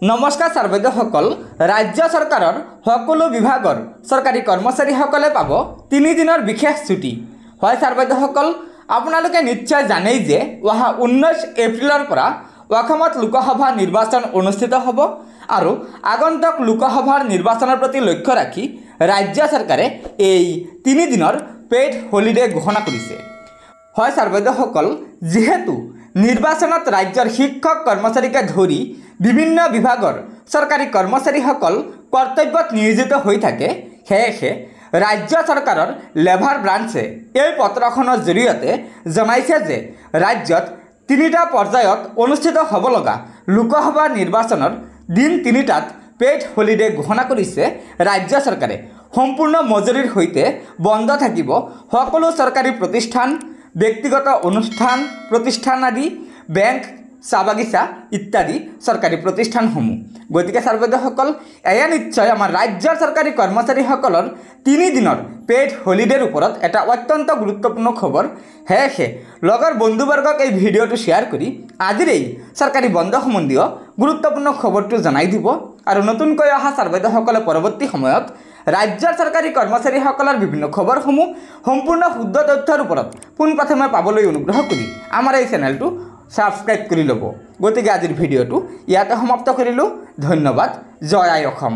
नमस्कार सर्वैदসকল राज्य सरकाৰৰ সকলো বিভাগৰ सरकारी কৰ্মচাৰীসকলে পাব 3 দিনৰ বিশেষ ছুটি হয় सर्वैदসকল আপোনালোকে নিশ্চয় জানেই যে অহা 19 এপ্ৰিলৰ পৰা অসমত লোকসভা নিৰ্বাচন অনুষ্ঠিত হ'ব আৰু আগন্তুক লোকসভাৰ নিৰ্বাচনৰ প্ৰতি লক্ষ্য ৰাখি ৰাজ্য চৰকাৰে এই 3 দিনৰ পেইড হলিডে ঘোষণা কৰিছে হয় सर्वैदসকল যেহেতু নিৰ্বাচনত ৰাজ্যৰ শিক্ষক কৰ্মচাৰীকে ধৰি বিভিন্ন বিভাগৰ सरकारी কৰ্মচাৰীসকল কৰ্তব্যত নিয়োজিত হৈ থাকে হেহে ৰাজ্য চৰকাৰৰ লেভাৰ ব্ৰাঞ্চে এই পত্ৰখনৰ জৰিয়তে জনাইছে যে ৰাজ্যত 3টা পৰ্যায়ত অনুষ্ঠিত হ'ব লগা লোকসভা নিৰ্বাচনৰ দিন 3টাত পেইড হলিডে ঘোষণা কৰিছে ৰাজ্য চৰকাৰে সম্পূৰ্ণ মজুৰিৰ সৈতে বন্ধ থাকিব সকলো চৰকাৰী প্ৰতিষ্ঠান ব্যক্তিগত অনুষ্ঠান প্ৰতিষ্ঠান আদি বেংক চাবাগিছা ইত্যাদি सरकारी প্ৰতিষ্ঠানসমূহ গতিকে सर्वैदসকল এয়া নিশ্চয় আমাৰ ৰাজ্যৰ सरकारी কৰ্মচাৰীসকলৰ 3 দিনৰ পেইড হলিডেৰ ওপৰত এটা অত্যন্ত গুৰুত্বপূৰ্ণ খবৰ হেহে লগৰ বন্ধুবৰ্গক এই ভিডিঅটো শেয়াৰ কৰি আজিৰ এই सरकारी বন্ধ সম্বন্ধীয় গুৰুত্বপূৰ্ণ খবৰটো জনাই দিব আৰু নতুনকৈ অহা सर्वैदসকলে পৰৱৰ্তী সময়ত ৰাজ্যৰ सरकारी কৰ্মচাৰীসকলৰ বিভিন্ন খবৰসমূহ সম্পূৰ্ণ শুদ্ধ তথ্যৰ ওপৰত পোনপ্ৰথমে পাবলৈ অনুগ্ৰহ কৰি আমাৰ এই চেনেলটো সাবস্ক্ৰাইব কৰি লব গতিকে আজিৰ ভিডিঅটো ইয়াতে সমাপ্ত কৰিলো ধন্যবাদ জয় আই অসম।